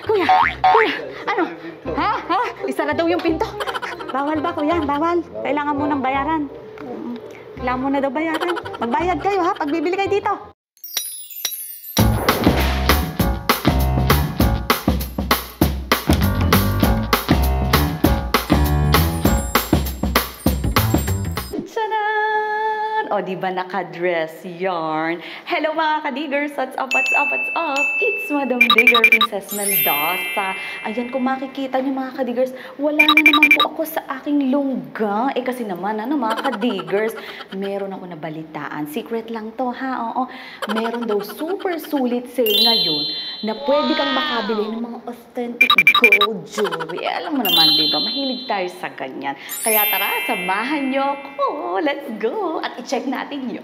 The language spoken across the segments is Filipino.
Kuya, ano? Ha? Isara daw yung pinto. Bawal ba, kuya? Bawal. Kailangan mo nang bayaran. Kailangan mo na daw bayaran. Magbayad kayo, ha? Pag bibili kayo dito. O, di ba naka-dress yarn? Hello mga ka-diggers! What's up, what's up, what's up? It's Madam Digger, Princess Mendoza. Ayan, kung makikita niyo mga ka-diggers, wala na naman po ako sa aking lungga. Eh kasi naman, ano mga ka-diggers, meron ako nabalitaan. Secret lang to ha, oo. Meron daw super sulit sale ngayon na pwede kang makabili ng mga authentic gold jewelry. Eh, alam mo naman, di ba? Mahilig tayo sa ganyan. Kaya tara, samahan niyo ako. Let's go! At i-check natin yun.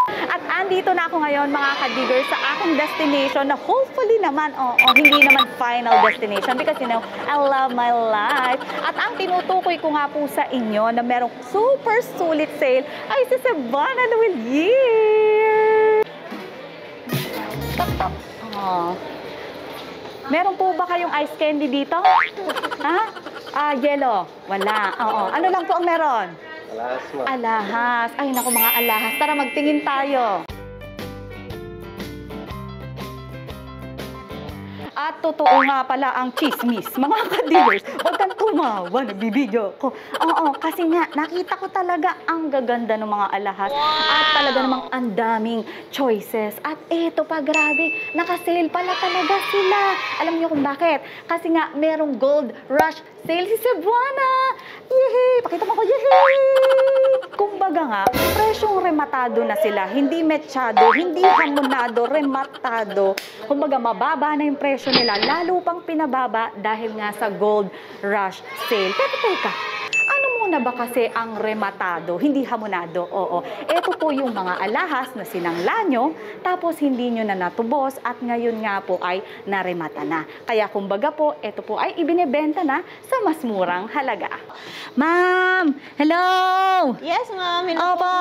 At andito na ako ngayon mga ka-diggers sa aking destination na hopefully naman, hindi naman final destination because you know, I love my life. At ang tinutukoy ko nga po sa inyo na merong super sulit sale ay si Cebuana Luwilier. Meron po ba kayong ice candy dito? Ha? Yellow. Wala. Oo. Ano lang po ang meron? Alahas, ma. Alahas. Ay, naku mga alahas. Tara, magtingin tayo. At totoo nga pala ang chismis. Mga ka-diggers, huwag kang tumawa, nagbibideo ko. Oo, kasi nga, nakita ko talaga ang gaganda ng mga alahas. At talaga namang ang daming choices. At eto pa, grabe, nakasale pala talaga sila. Alam niyo kung bakit? Kasi nga, merong gold rush sale si Cebuana. Yehey! Pakita mo ko, yehey! Kumbaga nga, presyong rematado na sila. Hindi mechado, hindi hamonado, rematado. Kumbaga, mababa na yung presyo nila, lalo pang pinababa dahil nga sa gold rush sale. Pero teka, ano muna ba kasi ang rematado, hindi hamonado? Oo, ito po yung mga alahas na sinangla nyo, tapos hindi nyo na natubos at ngayon nga po ay naremata na. Kaya kumbaga po, ito po ay ibinebenta na sa mas murang halaga. Ma'am! Hello! Yes, ma'am. Opo!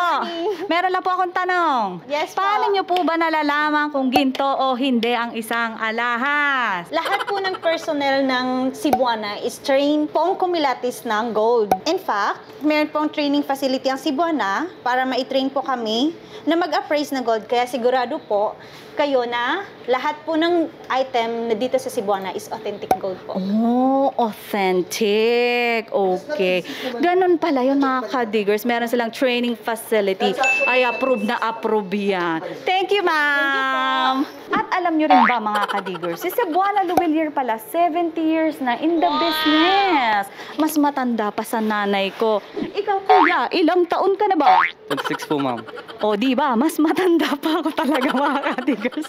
Meron lang po akong tanong. Yes, po. Paano nyo po ba nalalaman kung ginto o hindi ang isang alahas? Lahat po ng personnel ng Cebuana is trained pong kumilatis ng gold. In fact, meron pong training facility ang Cebuana para ma-train po kami na mag-appraise ng gold. Kaya sigurado po kayo na lahat po ng item na dito sa Cebuana is authentic gold po. Oh, authentic. Okay. Ganon pala yun mga ka-diggers. Meron silang training facility. Ay, approve na approve yan. Thank you, ma'am. At alam nyo rin ba mga ka-diggers, si Cebuana Luwilier pala, 70 years na in the business. Mas matanda pa sa nanay ko. Ikaw, kuya, ilang taon ka na ba? 26 po, ma'am. O, di ba? Mas matanda pa ako talaga mga ka-diggers.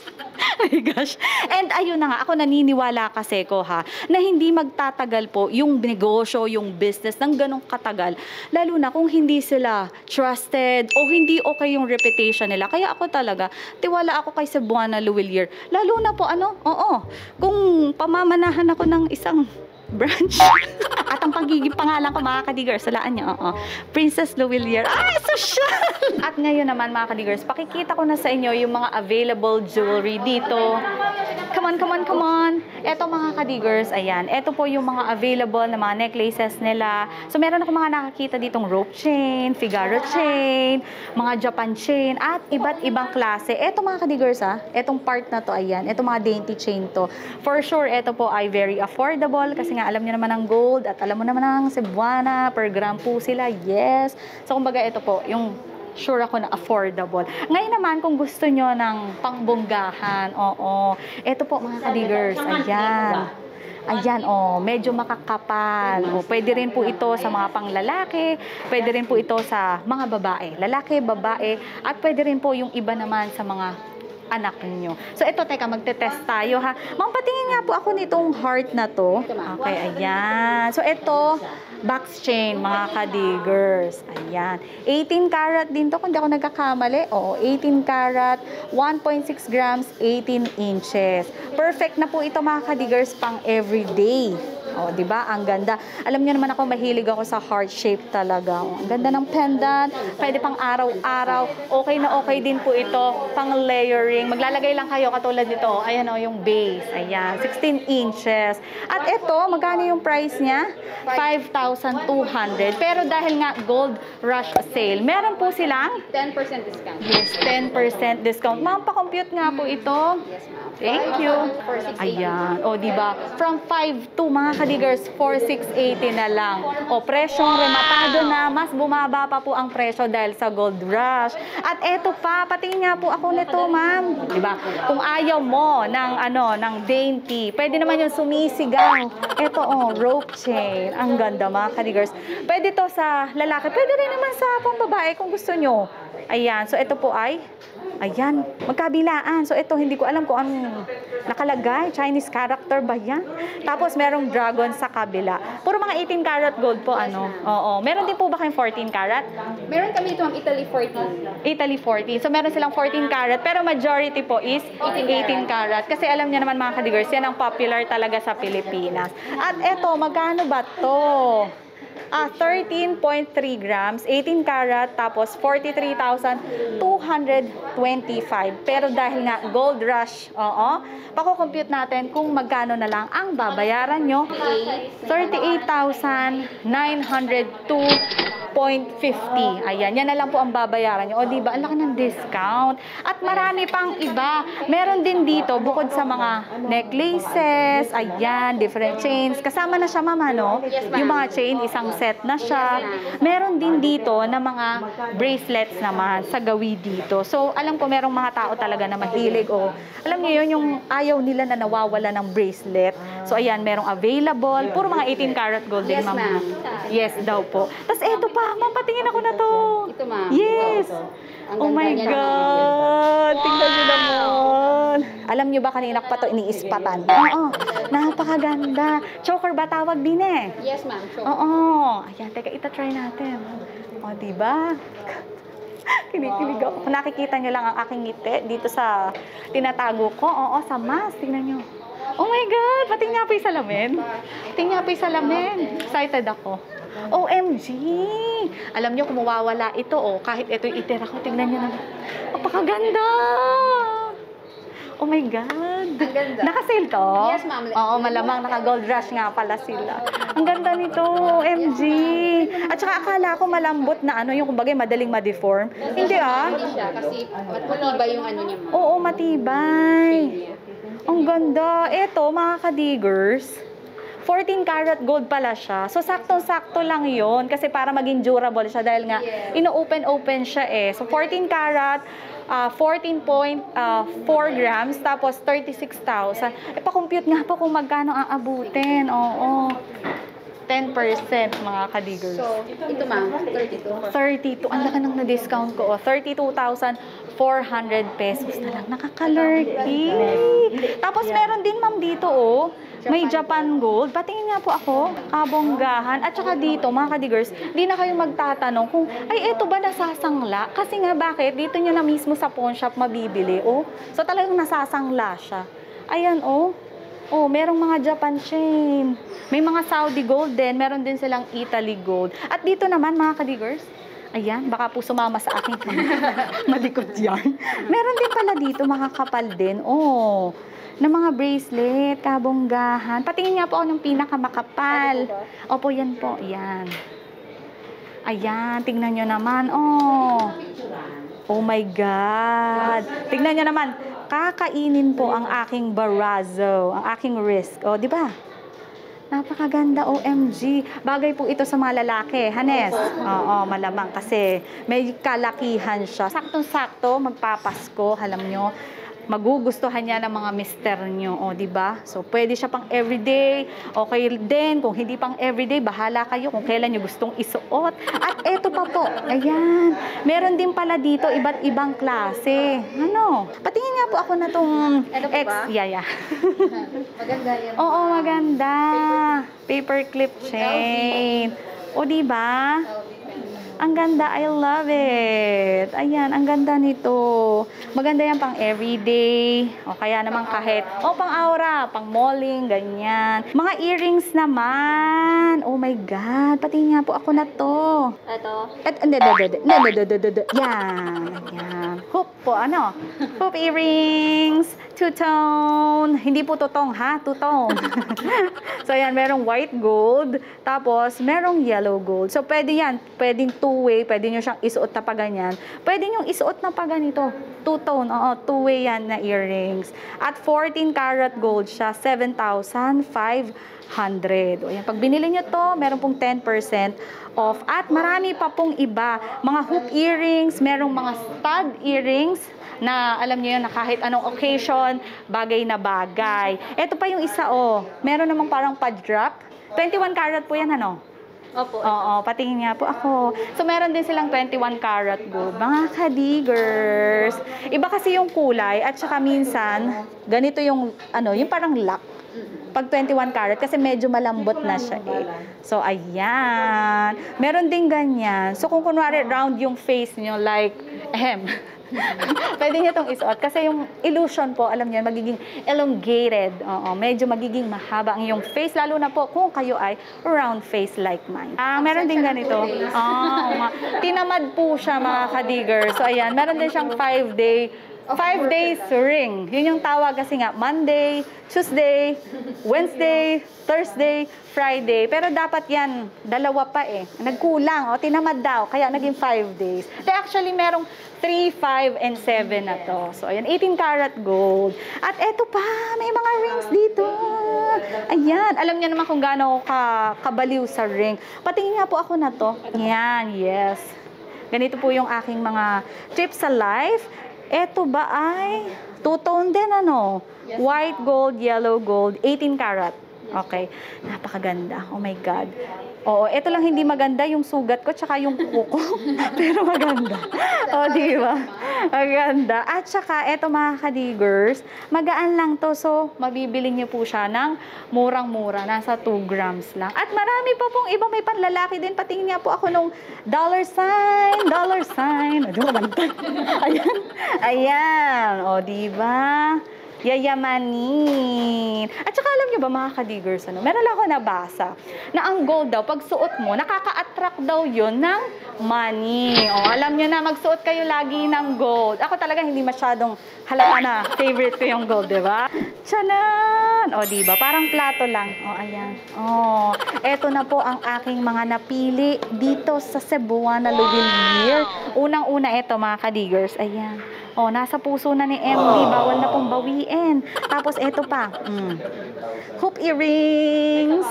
Oh my gosh. And ayun na nga, ako naniniwala kasi ko na hindi magtatagal po yung negosyo, yung business ng ganong katagal. Lalo na kung hindi sila trusted o hindi okay yung reputation nila. Kaya ako talaga, tiwala ako kay Cebuana Luwilier. Lalo na po kung pamamanahan ako ng isang branch. At ang pagiging pangalan ko mga ka-diggers, salaan niyo, Princess Luwilier. Ay, social! At ngayon naman mga ka-diggers, pakikita ko na sa inyo yung mga available jewelry dito. Come on, come on, come on. Eto mga ka-diggers, ayan. Eto po yung mga available na mga necklaces nila. So meron ako mga nakakita ditong rope chain, Figaro chain, mga Japan chain, at iba't ibang klase. Eto mga ka-diggers etong part na to, ayan. Eto mga dainty chain to. For sure, eto po ay very affordable kasi nga alam niyo naman ang gold at alam mo naman ang Cebuana, per gram po sila, yes. So kumbaga ito po, yung sure ako na affordable. Ngayon naman kung gusto nyo ng pangbonggahan, ito po mga ka-diggers, ayan. Ayan, medyo makakapal. Pwede rin po ito sa mga panglalaki, pwede rin po ito sa mga babae. Lalaki, babae, at pwede rin po yung iba naman sa mga anak niyo. So, ito, teka, magte-test tayo, ha. Ma'am, patingin nga po ako nitong heart na to. Okay, ayan. So, ito, box chain, mga ka-diggers. Ayan. 18 karat din to, kung di ako nagkakamali. 18 karat, 1.6 grams, 18 inches. Perfect na po ito, mga ka-diggers, pang everyday. O, di ba? Ang ganda. Alam niyo naman ako, mahilig ako sa heart shape talaga. O, ang ganda ng pendant. Pwede pang araw-araw. Okay na okay din po ito. Pang layering. Maglalagay lang kayo katulad nito. Ayan o, yung base. Ayan. 16 inches. At ito, magkano yung price niya? 5,200. Pero dahil nga gold rush sale, meron po silang 10% discount. yes, 10% discount. Ma'am, pa-compute nga po ito. Yes, ma'am. Thank you. Ayan. O, diba? From 5 to mga kadigers, 4,680 na lang. O, presyong rematado na. Mas bumaba pa po ang presyo dahil sa gold rush. At eto pa, patingin nga po ako nito, ma'am. Diba? Kung ayaw mo ng dainty, pwede naman yung sumisigang. Eto, rope chain. Ang ganda, mga kadigers. Pwede to sa lalaki. Pwede rin naman sa pambabae kung gusto nyo. Ayan. So, ito po ay ayan, magkabilaan. So, ito, hindi ko alam kung anong nakalagay. Chinese character ba yan? Tapos, merong dragon sa kabila. Puro mga 18 karat gold po, ano? Oo. Meron din po ba kayong 14 karat? Meron kami ito, ma'am, Italy 14. Italy 14. So, meron silang 14 karat. Pero majority po is 18 karat. Kasi alam niyo naman, mga kadigers, yan ang popular talaga sa Pilipinas. At eto, magkano ba to? 13.3 grams, 18 karat, tapos 43,225. Pero dahil nga gold rush, pakukompute natin kung magkano na lang ang babayaran nyo. 38,902.50. Ayan, yan na lang po ang babayaran nyo. O, diba? Ang laki ng discount. At marami pang iba. Meron din dito, bukod sa mga necklaces, ayan, different chains. Kasama na siya, mama, no? Yes, ma'am. Yung mga chain, isang set na siya. Meron din dito na mga bracelets naman sa gawi dito. So, alam ko merong mga tao talaga na mahilig o alam niyo yun, yung ayaw nila na nawawala ng bracelet. So, ayan, merong available. Puro mga 18 karat gold din, Yes, ma'am. ma'am. Yes daw po. Tapos, eto pa, ma'am, patingin ako na to. Ito, ma'am. Yes. Ang Oh ganda my niya God! Tingnan niyo naman. Alam niyo ba, kanina ko pa to iniispatan. Oo, napakaganda. Choker ba tawag din eh? Yes, ma'am. Sure. Oo. Ayan, teka, ita-try natin. O, diba? Kinikilig ako. Kung nakikita niyo lang ang aking ngiti dito sa tinatago ko. Oo, sa mask. Tingnan niyo. Oh my God! Patingin nga po yung salamin. Tingnan nga po yung salamin. Excited ako. OMG! Alam niyo, kung mawawala ito, kahit ito yung itira ko, tingnan niyo na. Napakaganda! Oh my God! Ang ganda. Naka-sale to? Yes, ma'am. Oo, malamang naka-gold rush nga pala sila. Ang ganda nito, OMG! At saka akala ko malambot na yung kumbaga madaling ma-deform. Hindi Hindi siya kasi matibay yung ano niya, ma'am. Oo, matibay. Ang ganda. Ito, mga ka-diggers, 14 karat gold pala siya. So, saktong-sakto lang yon kasi para maging durable siya dahil nga ino-open-open siya eh. So, 14 karat, 14.4 grams, tapos 36,000. Pa-compute nga po kung magkano aabutin. Oo. 10% mga ka-diggers. So, ito, ma'am, 32. 32. Ang laki nang na-discount ko. 32,400 pesos na lang. Nakakalurky. Tapos meron din ma'am dito may Japan Gold. Patingin nga po ako. Kabonggahan. At saka dito mga ka-diggers, di na kayo magtatanong kung ay eto ba nasasangla? Kasi nga bakit? Dito nyo na mismo sa pawn shop mabibili. So talagang nasasangla siya. Ayan merong mga Japan chain. May mga Saudi gold din. Meron din silang Italy gold. At dito naman, mga ka-diggers, ayan, baka po sumama sa aking madikot yan. Meron din pala dito, mga kapal din. Na mga bracelet, kabonggahan. Patingin nga po ako ng pinakamakapal. Opo, yan po. Yan. Ayan, tingnan nyo naman. Oh my God. Tingnan nyo naman. Kakainin po ang aking barazo, ang aking wrist. Di ba? Napakaganda, OMG. Bagay po ito sa mga lalaki, Hanes. Oo, malamang kasi may kalakihan siya. Saktong-sakto, magpapasko, alam nyo. Magugustuhan niya ng mga mister nyo, di ba? So, pwede siya pang everyday. Okay din, kung hindi pang everyday, bahala kayo kung kailan nyo gustong isuot. At eto pa po, ayan. Meron din pala dito, iba't ibang klase. Patingin nga po ako na tong Ito po ba? Yeah. Maganda yan. Oo, maganda. Paper clip chain. O, di ba? Ang ganda, I love it. Ayan, ang ganda nito. Maganda yan pang everyday. O kaya naman kahit, pang aura, pang malling, ganyan. Mga earrings naman. Oh my God, pati nga po ako na to. Ito. Yan. Hoop po, ano? Hoop earrings. Two-tone. Hindi po tutong, ha? Two-tone. So, ayan, merong white gold. Tapos, merong yellow gold. So, pwede yan. Pwedeng two-way. Pwede nyo siyang isuot na pa ganyan. Pwede nyo isuot na pa ganito. Two-tone. Oo, two-way yan na earrings. At 14 karat gold siya. 7,500. O yan, pag binili nyo to, meron pong 10% off. At marami pa pong iba. Mga hoop earrings, merong mga stud earrings na alam niyo yun na kahit anong occasion, bagay na bagay. Ito pa yung isa, meron namang parang pa-drop. 21 karat po yan, ano? Opo. Oo, patingin nga po ako. So, meron din silang 21 karat gold. Mga kadigers. Iba kasi yung kulay at saka minsan, ganito yung, yung parang lock. Pag 21 karat, kasi medyo malambot na siya eh. So, ayan. Meron din ganyan. So, kung kunwari round yung face nyo, like, pwede niyo itong isuot. Kasi yung illusion po, alam niyo, magiging elongated. Oo, medyo magiging mahaba ang iyong face. Lalo na po kung kayo ay round face like mine. Meron din ganito. Tinamad po siya, mga kadigers. So, ayan. Meron din siyang 5 days ring. Yun yung tawag kasi nga, Monday, Tuesday, Wednesday, Thursday, Friday. Pero dapat yan, dalawa pa eh. Nagkulang, tinamad daw. Kaya naging 5 days. Actually, merong 3, 5, and 7 na to. So, ayan, 18 karat gold. At eto pa, may mga rings dito. Ayan, alam niyo naman kung gaano kabaliw sa ring. Patingin nga po ako na to. Ayan, yes. Ganito po yung aking mga tips sa life. Eto ba ay two-tone din, ano? White gold, yellow gold, 18 karat. Okay. Napakaganda. Oh my God. Oo, ito lang hindi maganda yung sugat ko tsaka yung kuko. Pero maganda. Di ba? Maganda. At saka, eto mga kadigers, magaan lang to. So, mabibili niyo po siya ng murang-mura. Nasa 2 grams lang. At marami pa pong iba. May panlalaki din. Patingin nga po ako nung dollar sign. Ano maganda? Ayan. Ayan. Di ba? Yayamanin. At saka alam niyo ba mga kadigers, meron lang ako nabasa na ang gold daw, pag suot mo, nakaka-attract daw yun ng money. Alam niyo na, magsuot kayo lagi ng gold. Ako talaga hindi masyadong halata na favorite ko yung gold, di ba? Tchanan! Di ba? Parang plato lang. Ayan. Eto na po ang aking mga napili dito sa Cebuana Luwilier. Unang-una ito mga kadigers. Ayan. Nasa puso na ni MD. Bawal na pong bawiin. Tapos, eto pa. Hoop earrings.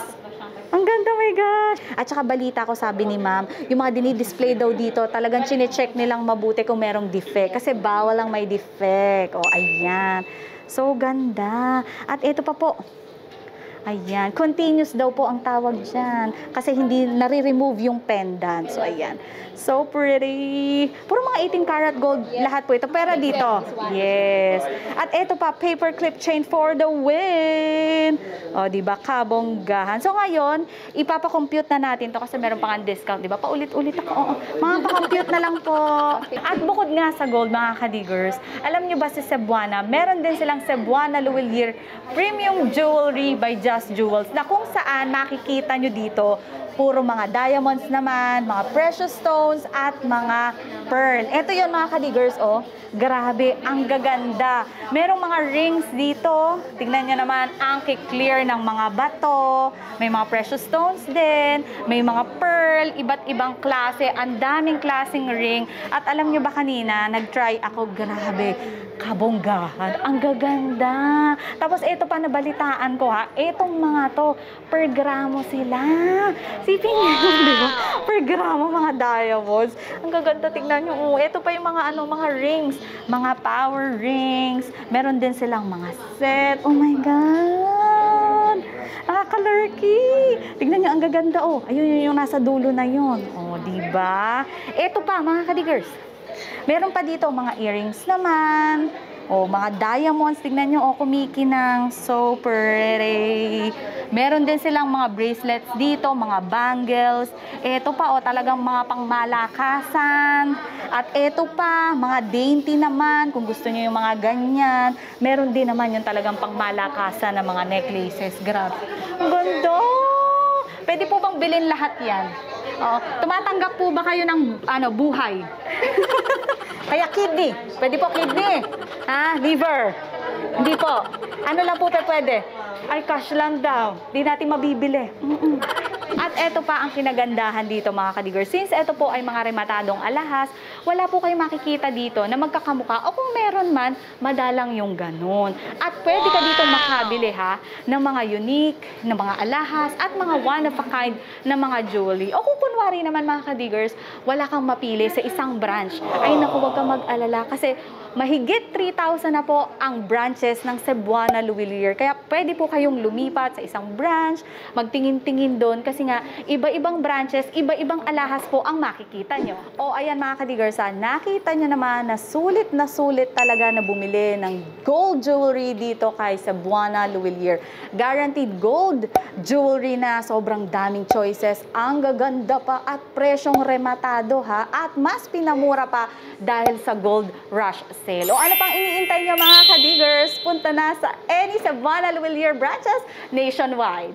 Ang ganda, my gosh. At saka balita ko, sabi ni ma'am, yung mga dinidisplay daw dito, talagang chinecheck nilang mabuti kung merong defect. Kasi bawal lang may defect. Ayan. So, ganda. At eto pa po. Ayan. Continuous daw po ang tawag dyan. Kasi hindi nare-remove yung pendant. So, ayan. So pretty. Puro mga 18 karat gold lahat po ito. Pero dito, yes. At ito pa, paper clip chain for the win. Diba? Kabonggahan. So ngayon, ipapakompute na natin to kasi meron pang discount. Diba? Paulit-ulit ako. Mga pa-compute na lang po. At bukod nga sa gold, mga kadigers, alam nyo ba si Cebuana, meron din silang Cebuana Luwilier Premium Jewelry by Just Jewels na kung saan makikita nyo dito, puro mga diamonds naman, mga precious stones, at mga pearl. Ito yun mga kadigers, grabe, ang gaganda. Merong mga rings dito. Tingnan nyo naman, ang clear ng mga bato. May mga precious stones din. May mga pearl, iba't ibang klase. Ang daming klaseng ring. At alam nyo ba kanina, nag-try ako, grabe, kabonggahan. Ang gaganda. Tapos ito pa nabalitaan ko etong mga to, per gramo sila. Sipin nyo, di ba? Per gramo mga diamonds. Ang gaganda, tignan nyo. Ito pa yung mga mga rings. Mga power rings. Meron din silang mga set. Oh my God! Nakakalurky! Tignan nyo, ang gaganda. Ayun yung nasa dulo na yun. Di ba? Ito pa, mga kadigers. Meron pa dito mga earrings naman. O, mga diamonds, tignan nyo, kumikinang, so pretty. Meron din silang mga bracelets dito, mga bangles. Ito pa, talagang mga pangmalakasan. At ito pa, mga dainty naman, kung gusto nyo yung mga ganyan. Meron din naman yung talagang pangmalakasan na mga necklaces. Grabe. Ang ganda! Pwede po bang bilhin lahat yan? Tumatanggap po ba kayo ng buhay? Kaya kidney. Pwede po kidney. Liver. Hindi po. Ano lang po pwede? Ay, cash lang daw. Di natin mabibili. At eto pa ang kinagandahan dito mga kadigers. Since eto po ay mga rematadong alahas, wala po kayong makikita dito na magkakamuka o kung meron man, madalang yung ganun. At pwede ka dito makabili ng mga unique, na mga alahas at mga one of a kind na mga jewelry. O kung kunwari naman mga kadigers, wala kang mapili sa isang branch. Ay naku, huwag kang mag-alala kasi mahigit 3,000 na po ang branches ng Cebuana Juwelier. Kaya pwede po kayong lumipat sa isang branch, magtingin-tingin doon kasi nga iba-ibang branches, iba-ibang alahas po ang makikita nyo. O ayan mga kadigers, nakita nyo naman na sulit talaga na bumili ng gold jewelry dito kay Cebuana Juwelier. Guaranteed gold jewelry na sobrang daming choices, ang gaganda pa at presyong rematado at mas pinamura pa dahil sa gold rush sale. O ano pang iniintay nyo mga kadigers? Punta na sa any Cebuana Juwelier branches nationwide.